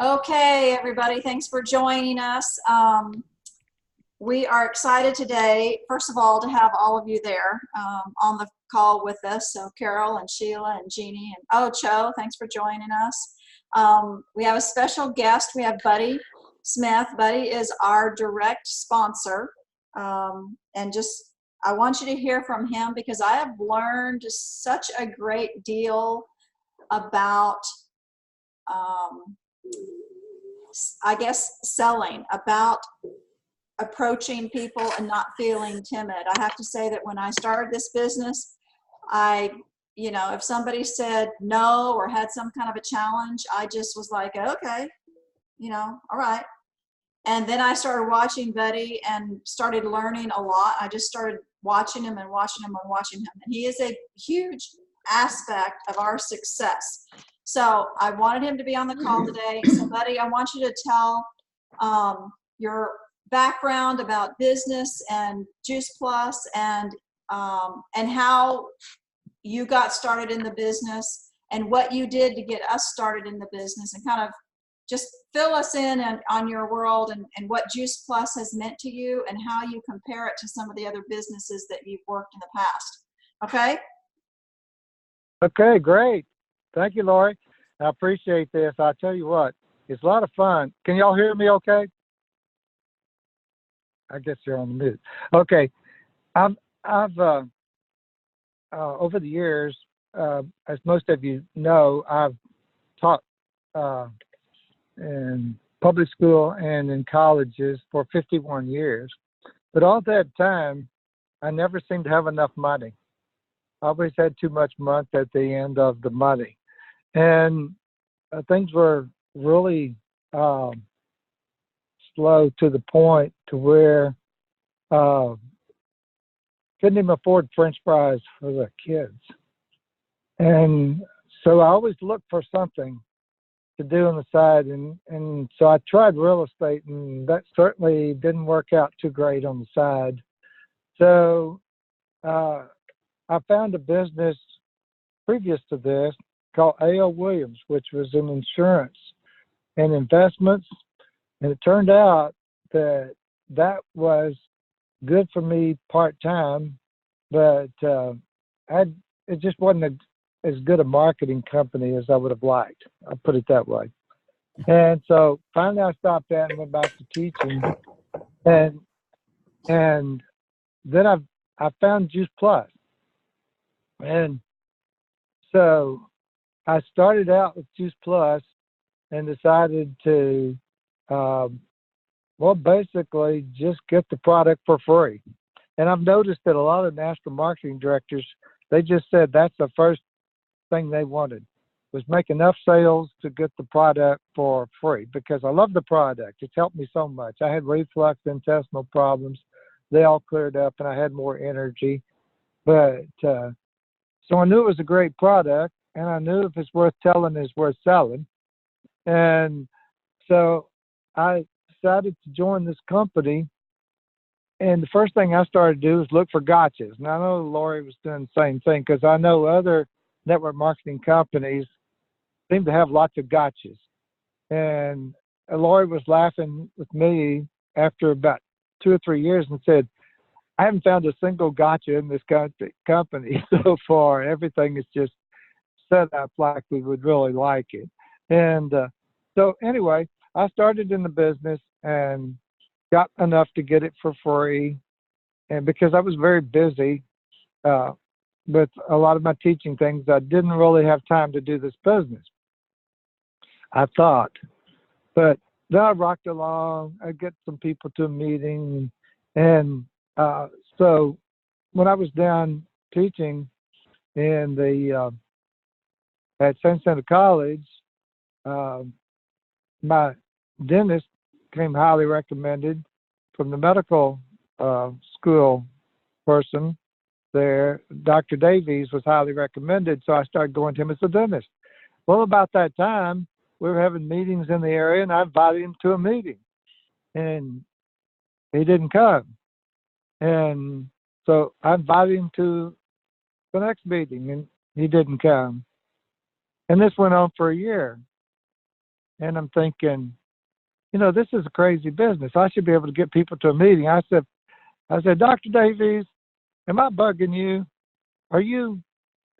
Okay, everybody, thanks for joining us. We are excited today, first of all, to have all of you there on the call with us. So Carol and Sheila and Jeannie and Cho, thanks for joining us. We have a special guest. We have Buddy Smith. Buddy is our direct sponsor. And just, I want you to hear from him because I have learned such a great deal about I guess selling, about approaching people and not feeling timid. I have to say that when I started this business, if somebody said no or had some kind of a challenge, I just was like, okay, all right. And then I started watching Buddy and started learning a lot. I just started watching him and watching him and watching him. And he is a huge aspect of our success. So I wanted him to be on the call today. So Buddy, I want you to tell your background about business and Juice Plus and how you got started in the business and what you did to get us started in the business, and kind of just fill us in on your world and what Juice Plus has meant to you and how you compare it to some of the other businesses that you've worked in the past. Okay? Okay, great. Thank you, Lori. I appreciate this. I tell you what, it's a lot of fun. Can y'all hear me okay? I guess you're on the mute. Okay. I've over the years, as most of you know, I've taught in public school and in colleges for 51 years. But all that time, I never seemed to have enough money. I always had too much month at the end of the money. And things were really slow to the point to where couldn't even afford French fries for the kids. And so I always looked for something to do on the side. And so I tried real estate, and that certainly didn't work out too great on the side. So I found a business previous to this called A.L. Williams, which was in insurance and investments. And it turned out that that was good for me part-time, but it just wasn't as good a marketing company as I would have liked. I'll put it that way. And so finally I stopped that and went back to teaching. And then I found Juice Plus. And so I started out with Juice Plus and decided to, basically just get the product for free. And I've noticed that a lot of national marketing directors, they just said that's the first thing they wanted, was make enough sales to get the product for free, because I love the product. It's helped me so much. I had reflux, intestinal problems. They all cleared up and I had more energy. But so I knew it was a great product, and I knew if it's worth telling, it's worth selling. And so I decided to join this company. And the first thing I started to do was look for gotchas. And I know Lori was doing the same thing, because I know other network marketing companies seem to have lots of gotchas. And Lori was laughing with me after about 2 or 3 years and said, I haven't found a single gotcha in this company so far. Everything is just set up like we would really like it. And so anyway, I started in the business and got enough to get it for free. And because I was very busy with a lot of my teaching things, I didn't really have time to do this business, I thought. But then I rocked along. I get some people to a meeting. And so when I was down teaching in at San Santa College, my dentist came highly recommended from the medical school person there. Dr. Davies was highly recommended, so I started going to him as a dentist. Well, about that time, we were having meetings in the area, and I invited him to a meeting, and he didn't come. And so I invited him to the next meeting, and he didn't come. And this went on for a year. And I'm thinking, this is a crazy business. I should be able to get people to a meeting. I said, Dr. Davies, am I bugging you? Are you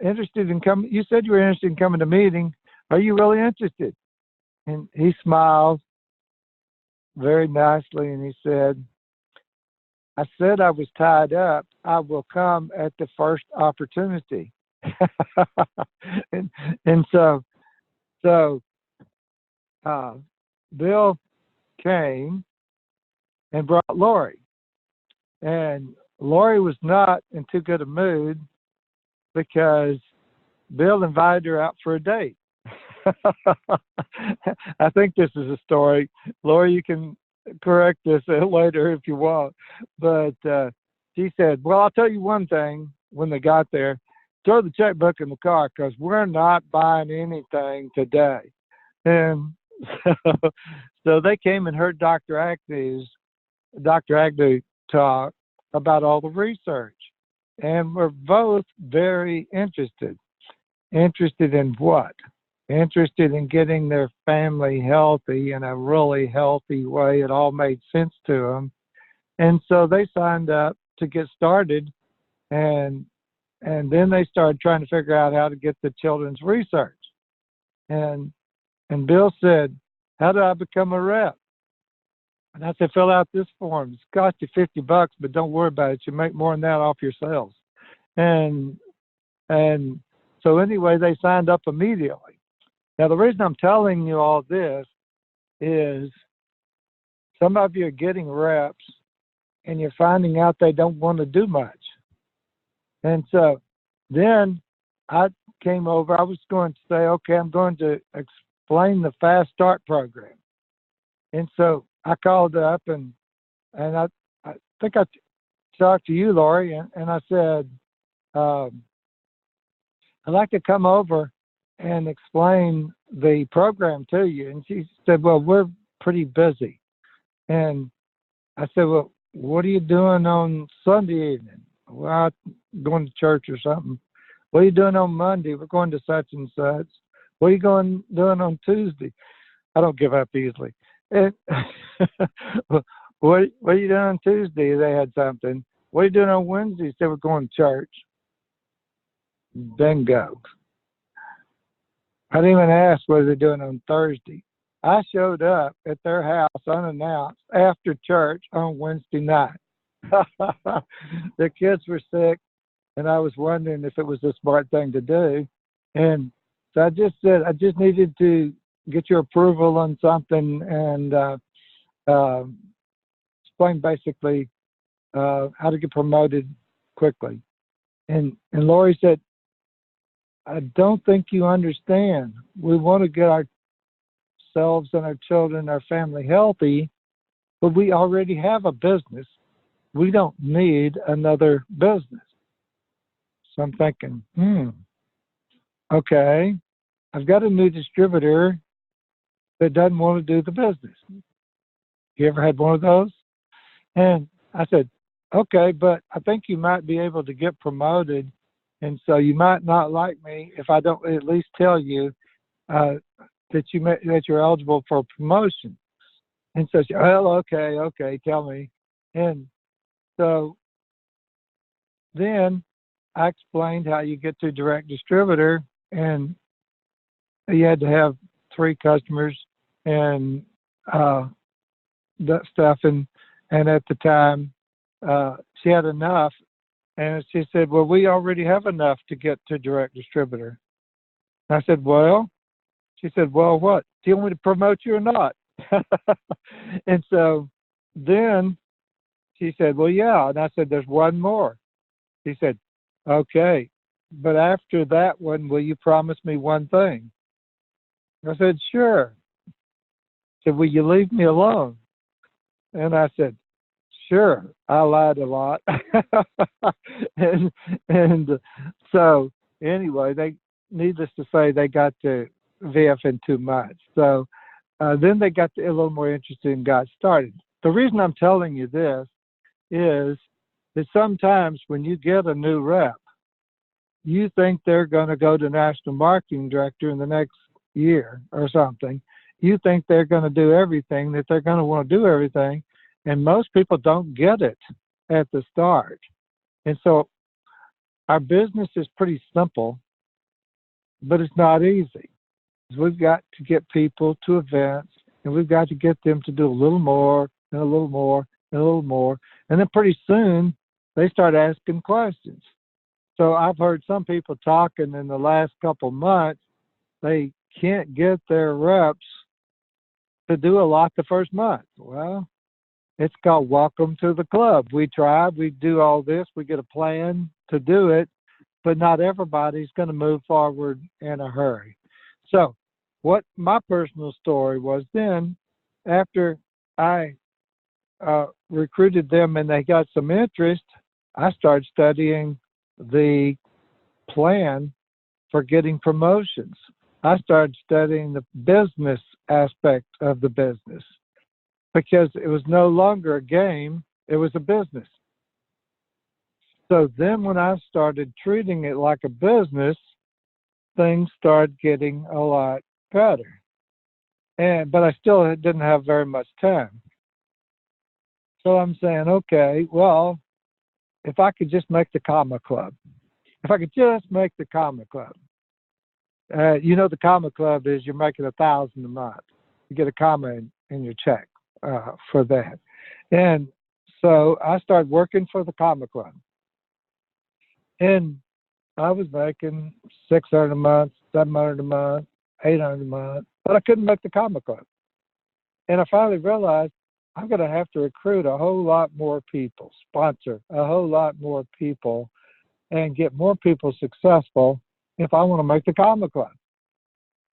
interested in coming? You said you were interested in coming to a meeting. Are you really interested? And he smiled very nicely and he said, I said I was tied up. I will come at the first opportunity. and so Bill came and brought Lori. And Lori was not in too good a mood because Bill invited her out for a date. I think this is a story. Lori, you can correct this later if you want. But she said, well, I'll tell you one thing when they got there. Throw the checkbook in the car because we're not buying anything today. And so they came and heard Dr. Agnew talk about all the research. And we're both very interested. Interested in what? Interested in getting their family healthy in a really healthy way. It all made sense to them. And so they signed up to get started. And then they started trying to figure out how to get the children's research. And Bill said, how do I become a rep? And I said, fill out this form. It's cost you $50, but don't worry about it. You make more than that off your sales. And so anyway, they signed up immediately. Now, the reason I'm telling you all this is some of you are getting reps and you're finding out they don't want to do much. And so then I came over. I was going to say, okay, I'm going to explain the Fast Start program. And so I called up and I think I talked to you, Lori, and I said, I'd like to come over and explain the program to you. And she said, well, we're pretty busy. And I said, well, what are you doing on Sunday evening? Well, I'm going to church or something. What are you doing on Monday? We're going to such and such. What are you doing on Tuesday? I don't give up easily. And what are you doing on Tuesday? They had something. What are you doing on Wednesday? They were going to church. Bingo. I didn't even ask what they're doing on Thursday. I showed up at their house unannounced after church on Wednesday night. The kids were sick, and I was wondering if it was a smart thing to do. And so I just said, I just needed to get your approval on something and explain basically how to get promoted quickly. And Lori said, I don't think you understand. We want to get ourselves and our children, our family healthy, but we already have a business. We don't need another business. So I'm thinking, okay, I've got a new distributor that doesn't want to do the business. You ever had one of those? And I said, okay, but I think you might be able to get promoted. And so you might not like me if I don't at least tell you that you're eligible for a promotion. And so she, well, okay, tell me. And so then I explained how you get to direct distributor, and you had to have 3 customers and that stuff. And at the time, she had enough. And she said, well, we already have enough to get to direct distributor. And I said, well, she said, well, what? Do you want me to promote you or not? And so then she said, well, yeah. And I said, there's one more. She said, okay, but after that one, will you promise me one thing? I said, sure. She said, will you leave me alone? And I said, sure. I lied a lot. and so anyway, needless to say, they got to VFing too much. So then they got a little more interested and got started. The reason I'm telling you this is that sometimes when you get a new rep, you think they're going to go to national marketing director in the next year or something. You think they're going to do everything, that they're going to want to do everything. And most people don't get it at the start. And so our business is pretty simple, but it's not easy. We've got to get people to events, and we've got to get them to do a little more and a little more and a little more. And then pretty soon they start asking questions. So I've heard some people talking in the last couple months, they can't get their reps to do a lot the first month. Well, it's called welcome to the club. We tried, we do all this, we get a plan to do it, but not everybody's going to move forward in a hurry. So what my personal story was, then after I recruited them and they got some interest, I started studying the plan for getting promotions. I started studying the business aspect of the business, because it was no longer a game, it was a business. So then when I started treating it like a business, things started getting a lot better. But I still didn't have very much time. So I'm saying, okay, well, if I could just make the comma club, if I could just make the comma club. The comma club is you're making $1,000 a month. You get a comma in your check for that. And so I started working for the comma club. And I was making $600 a month, $700 a month, $800 a month, but I couldn't make the comma club. And I finally realized I'm going to have to recruit a whole lot more people, sponsor a whole lot more people, and get more people successful if I want to make the comma club.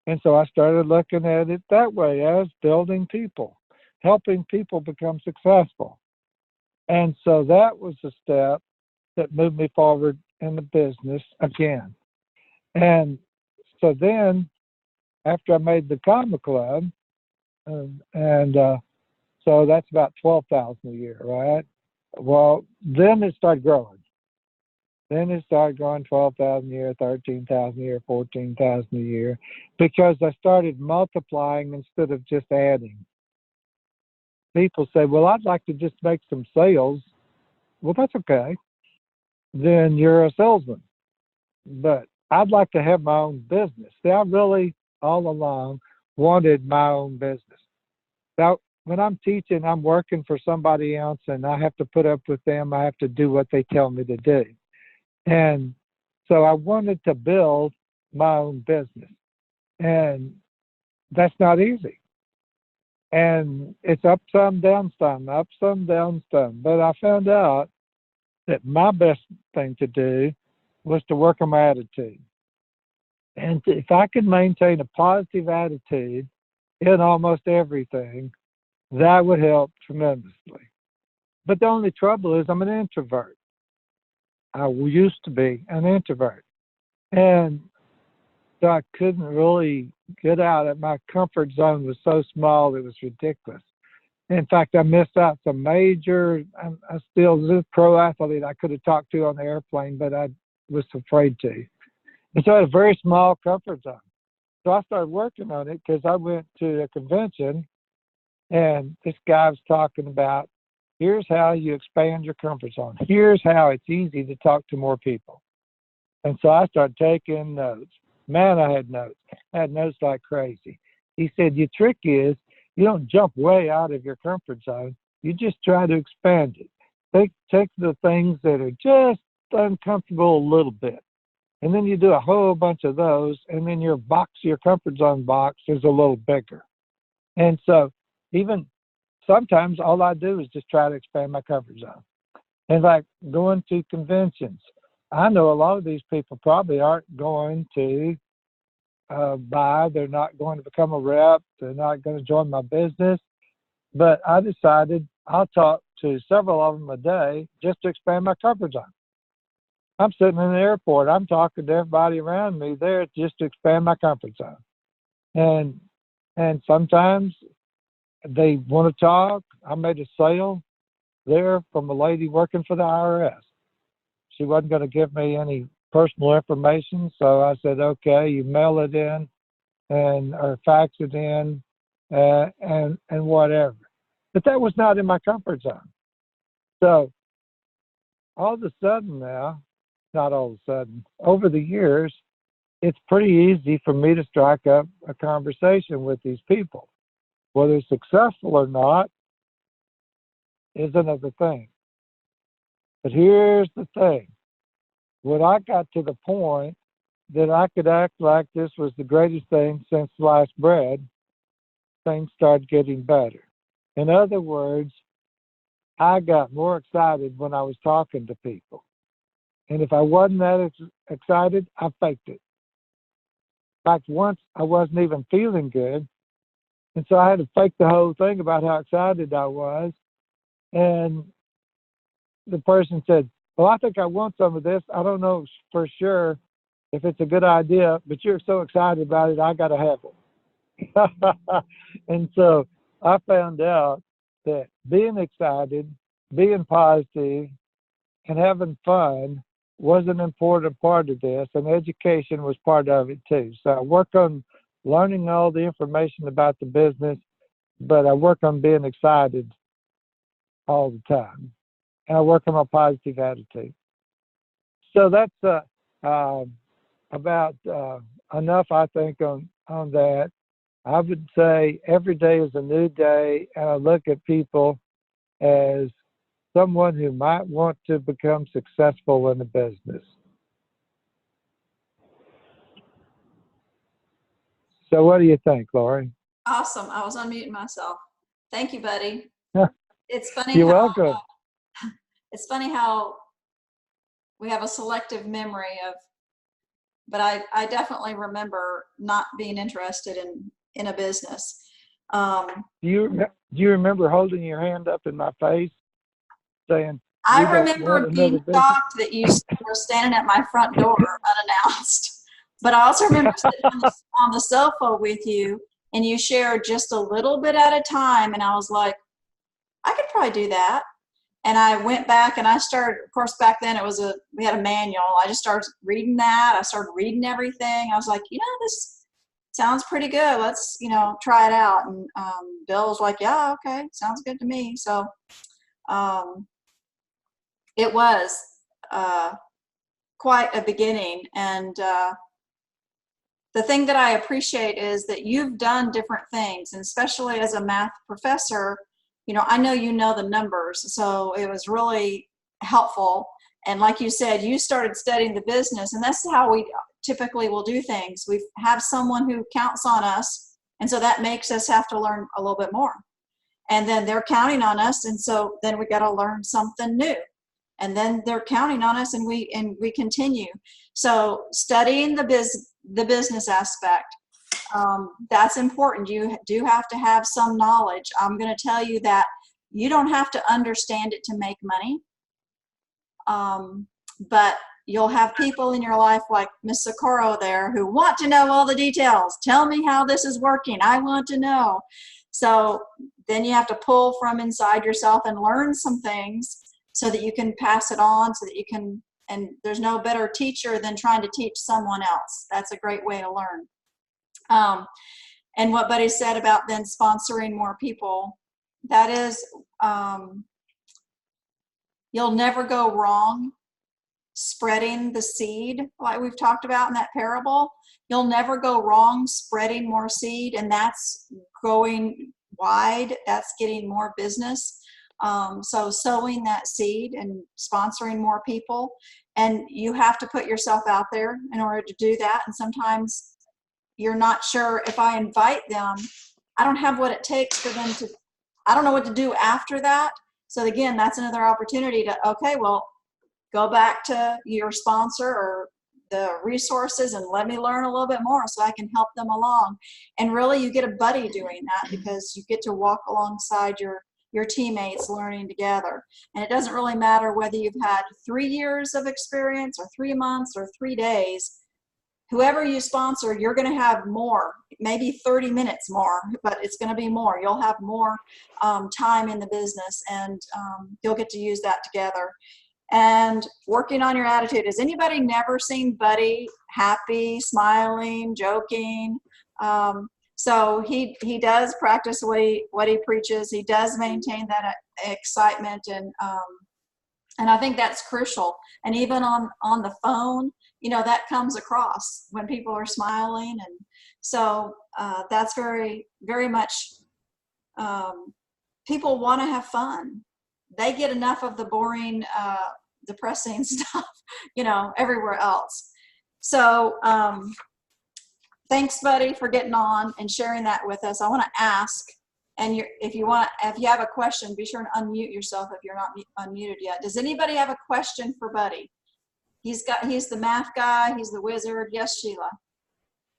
And so I started looking at it that way, as building people, helping people become successful. And so that was a step that moved me forward in the business again. And so then after I made the comma club, so that's about 12,000 a year, right? Well, then it started growing. Then it started growing 12,000 a year, 13,000 a year, 14,000 a year, because I started multiplying instead of just adding. People say, well, I'd like to just make some sales. Well, that's okay. Then you're a salesman. But I'd like to have my own business. See, I really, all along, wanted my own business. Now, when I'm teaching, I'm working for somebody else, and I have to put up with them. I have to do what they tell me to do. And so I wanted to build my own business. And that's not easy. And it's up some, down some, up some, down some. But I found out that my best thing to do was to work on my attitude. And if I could maintain a positive attitude in almost everything, that would help tremendously. But the only trouble is I'm an introvert. I used to be an introvert. And so I couldn't really get out. My comfort zone was so small, it was ridiculous. In fact, I missed out some major, I still was a pro athlete I could have talked to on the airplane, but I was afraid to. And so I had a very small comfort zone. So I started working on it, because I went to a convention and this guy was talking about, here's how you expand your comfort zone. Here's how it's easy to talk to more people. And so I started taking notes. Man, I had notes. I had notes like crazy. He said, your trick is you don't jump way out of your comfort zone. You just try to expand it. Take the things that are just uncomfortable a little bit. And then you do a whole bunch of those, and then your comfort zone box is a little bigger. And so even sometimes all I do is just try to expand my comfort zone. And like going to conventions, I know a lot of these people probably aren't going to buy. They're not going to become a rep. They're not going to join my business. But I decided I'll talk to several of them a day just to expand my comfort zone. I'm sitting in the airport. I'm talking to everybody around me there just to expand my comfort zone. And sometimes they want to talk. I made a sale there from a lady working for the IRS. She wasn't going to give me any personal information. So I said, okay, you mail it in and or fax it in and whatever. But that was not in my comfort zone. So all of a sudden now, not all of a sudden, over the years, it's pretty easy for me to strike up a conversation with these people. Whether it's successful or not is another thing. But here's the thing. When I got to the point that I could act like this was the greatest thing since sliced bread, things started getting better. In other words, I got more excited when I was talking to people. And if I wasn't that excited, I faked it. In fact, once I wasn't even feeling good. And so I had to fake the whole thing about how excited I was. And the person said, well, I think I want some of this. I don't know for sure if it's a good idea, but you're so excited about it, I got to have it. And so I found out that being excited, being positive, and having fun was an important part of this, and education was part of it too. So I work on learning all the information about the business, but I work on being excited all the time, and I work on my positive attitude. So that's about enough, I think, on that. I would say every day is a new day, and I look at people as someone who might want to become successful in the business. So what do you think, Lori? Awesome. I was unmuting myself. Thank you, buddy. It's funny You're how welcome. it's funny how we have a selective memory of, but I definitely remember not being interested in a business. Do you remember holding your hand up in my face saying, I "We don't remember want another being business"? shocked that you were standing at my front door unannounced. But I also remember sitting on the sofa with you, and you shared just a little bit at a time, and I was like, I could probably do that. And I went back and I started, of course, back then we had a manual. I just started reading that. I started reading everything. I was like, this sounds pretty good. Let's, try it out. And Bill was like, yeah, okay, sounds good to me. So it was quite a beginning. And the thing that I appreciate is that you've done different things, and especially as a math professor, I know the numbers, so it was really helpful. And like you said, you started studying the business, and that's how we typically will do things. We have someone who counts on us, and so that makes us have to learn a little bit more. And then they're counting on us, and so then we got to learn something new. And then they're counting on us, and we continue. So studying the business aspect, that's important. You do have to have some knowledge. I'm going to tell you that you don't have to understand it to make money, but you'll have people in your life like Miss Socorro there who want to know all the details. Tell me how this is working. I want to know. So then you have to pull from inside yourself and learn some things so that you can pass it on, so that you can, and there's no better teacher than trying to teach someone else. That's a great way to learn. And what Buddy said about then sponsoring more people, that is, you'll never go wrong spreading the seed like we've talked about in that parable. You'll never go wrong spreading more seed, and that's going wide. That's getting more business. So sowing that seed and sponsoring more people, and you have to put yourself out there in order to do that. And sometimes you're not sure if I invite them, I don't have what it takes for them to, I don't know what to do after that. So again, that's another opportunity to, okay, well, go back to your sponsor or the resources and let me learn a little bit more so I can help them along. And really you get a buddy doing that, because you get to walk alongside your teammates learning together. And it doesn't really matter whether you've had 3 years of experience or 3 months or 3 days. Whoever you sponsor, you're going to have more, maybe 30 minutes more, but it's going to be more. You'll have more time in the business, and you'll get to use that together. and working on your attitude. Has anybody never seen Buddy happy, smiling, joking? So he does practice what he preaches. He does maintain that excitement, and I think that's crucial. And even on the phone, that comes across when people are smiling, and so that's very, very much. People want to have fun. They get enough of the boring, depressing stuff, everywhere else. So thanks, Buddy, for getting on and sharing that with us. I want to ask, and if you have a question, be sure and unmute yourself if you're not unmuted yet. Does anybody have a question for Buddy? He's the math guy. He's the wizard. Yes, Sheila.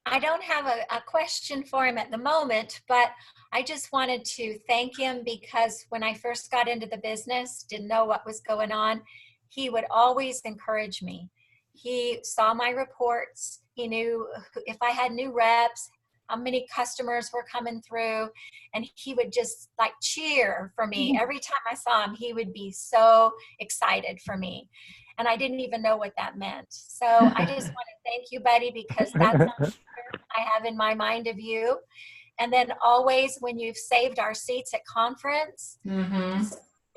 I don't have a question for him at the moment, but I just wanted to thank him because when I first got into the business, didn't know what was going on, he would always encourage me. He saw my reports. He knew if I had new reps, how many customers were coming through, and he would just like cheer for me. Every time I saw him, he would be so excited for me. And I didn't even know what that meant. So I just want to thank you, Buddy, because that's not I have in my mind of you. And then always when you've saved our seats at conference,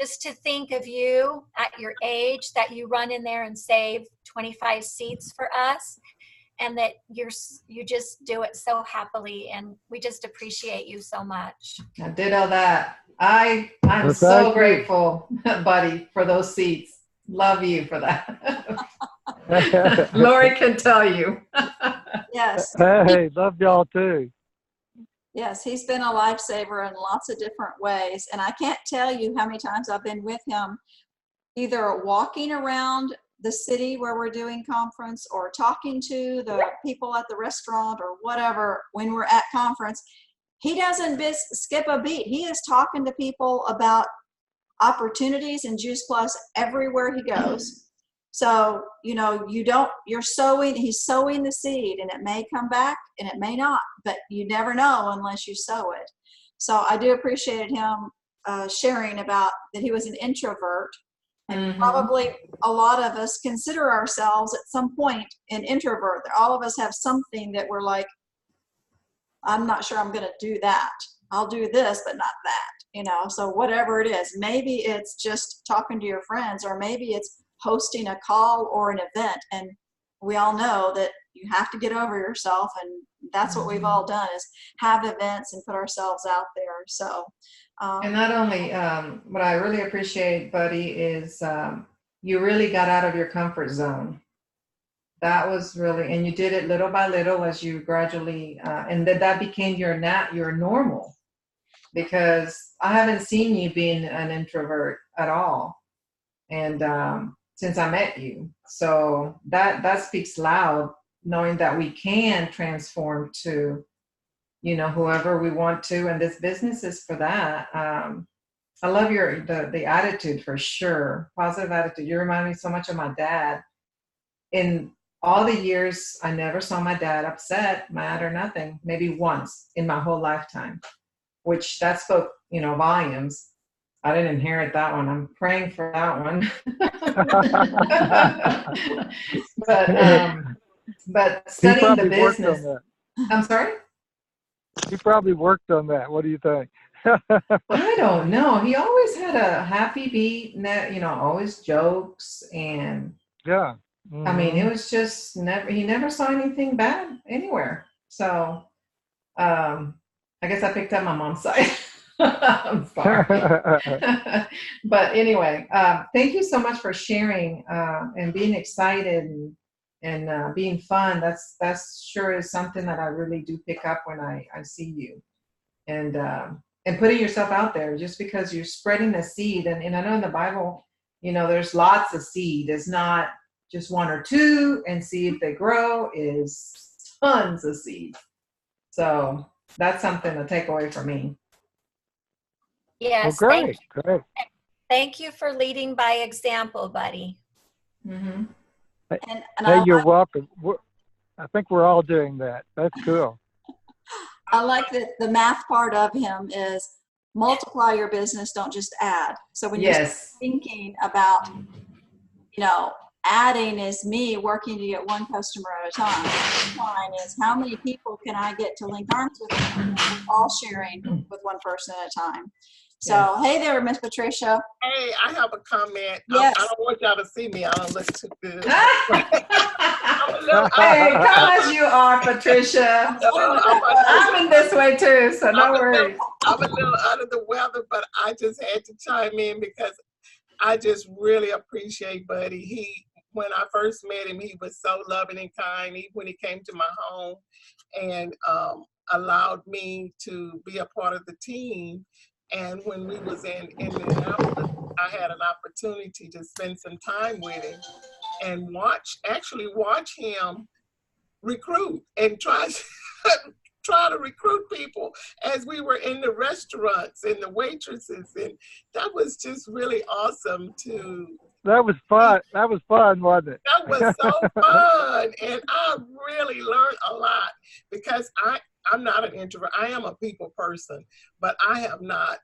just to think of you at your age, that you run in there and save 25 seats for us, and that you just do it so happily, and we just appreciate you so much. I did all that. I'm so grateful, Buddy, for those seats. Love you for that. Lori can tell you. Yes. Hey, love y'all too. Yes, he's been a lifesaver in lots of different ways. And I can't tell you how many times I've been with him, either walking around the city where we're doing conference or talking to the people at the restaurant or whatever when we're at conference. He doesn't skip a beat. He is talking to people about opportunities in Juice Plus everywhere he goes. So, he's sowing the seed, and it may come back and it may not, but you never know unless you sow it. So I do appreciate him sharing about that he was an introvert, and probably a lot of us consider ourselves at some point an introvert. All of us have something that we're like, I'm not sure I'm going to do that. I'll do this, but not that, so whatever it is, maybe it's just talking to your friends, or maybe it's hosting a call or an event. And we all know that you have to get over yourself. And that's what we've all done, is have events and put ourselves out there. So, and not only, what I really appreciate, Buddy, is you really got out of your comfort zone. That was really, and you did it little by little as you gradually, and that became your normal. Because I haven't seen you being an introvert at all, and since I met you, so that speaks loud, knowing that we can transform to, whoever we want to, and this business is for that. I love the attitude, for sure, positive attitude. You remind me so much of my dad. In all the years, I never saw my dad upset, mad, or nothing. Maybe once in my whole lifetime. Which that spoke, volumes. I didn't inherit that one. I'm praying for that one. but studying the business. I'm sorry? He probably worked on that. What do you think? I don't know. He always had a happy beat, always jokes, and yeah. I mean, it was just he never saw anything bad anywhere. So, I guess I picked up my mom's side. I'm sorry. But anyway, thank you so much for sharing and being excited and being fun. That's sure is something that I really do pick up when I see you. And putting yourself out there, just because you're spreading a seed. And I know in the Bible, there's lots of seed. It's not just one or two, and see if they grow, is tons of seeds. So that's something to take away from me. Yes. Well, great. Thank you for leading by example, Buddy. And hey, you're welcome. I think we're all doing that. That's cool. I like that the math part of him is multiply your business, don't just add. So when you're thinking about, you know, adding is me working to get one customer at a time. Mine is how many people can I get to link arms with, all sharing with one person at a time. So, hey there, Miss Patricia. Hey, I have a comment. Yes. I don't want y'all to see me. I don't look too good. Hey, come as you are, Patricia. I'm in this way too, so no worries. I'm a little under the weather, but I just had to chime in because I just really appreciate Buddy. When I first met him, he was so loving and kind. Even when he came to my home and allowed me to be a part of the team. And when we was in Minneapolis, I had an opportunity to spend some time with him and watch him recruit and try to recruit people as we were in the restaurants and the waitresses. And that was just really awesome to. That was fun. That was fun, wasn't it? That was so fun. And I really learned a lot because I'm not an introvert. I am a people person, but I have not.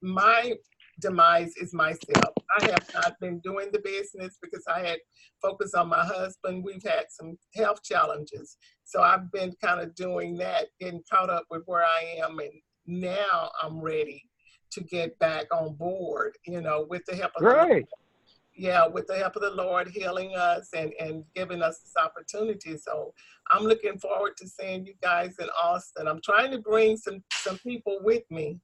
My demise is myself. I have not been doing the business because I had focused on my husband. We've had some health challenges. So I've been kind of doing that, getting caught up with where I am. And now I'm ready to get back on board, with the help of the Lord. Yeah, with the help of the Lord healing us and giving us this opportunity. So I'm looking forward to seeing you guys in Austin. I'm trying to bring some people with me.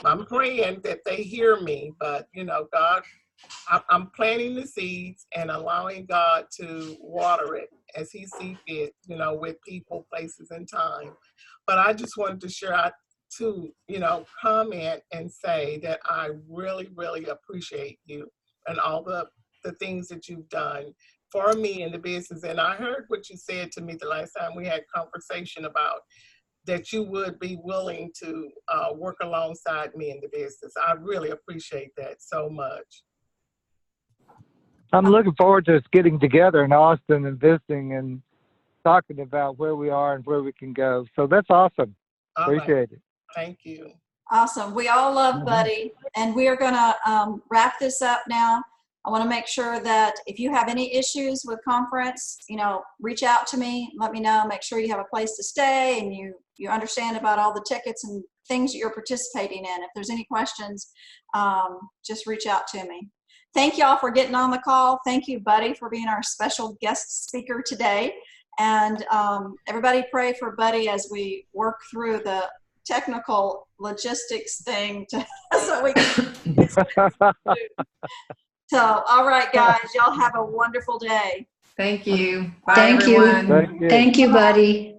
I'm praying that they hear me, but God, I'm planting the seeds and allowing God to water it as He sees fit, with people, places, and time. But I just wanted to share out to, comment and say that I really, really appreciate you and all the things that you've done for me in the business. And I heard what you said to me the last time we had conversation about that you would be willing to work alongside me in the business. I really appreciate that so much. I'm looking forward to us getting together in Austin and visiting and talking about where we are and where we can go. So that's awesome. Appreciate it. Thank you. Awesome. We all love Buddy, and we are going to wrap this up now. I want to make sure that if you have any issues with conference, reach out to me, let me know, make sure you have a place to stay and you understand about all the tickets and things that you're participating in. If there's any questions, just reach out to me. Thank y'all for getting on the call. Thank you, Buddy, for being our special guest speaker today. And everybody pray for Buddy as we work through the technical logistics thing so we can. So, all right, guys, y'all have a wonderful day. Thank you. Bye, Thank everyone. you. Thank you, Buddy.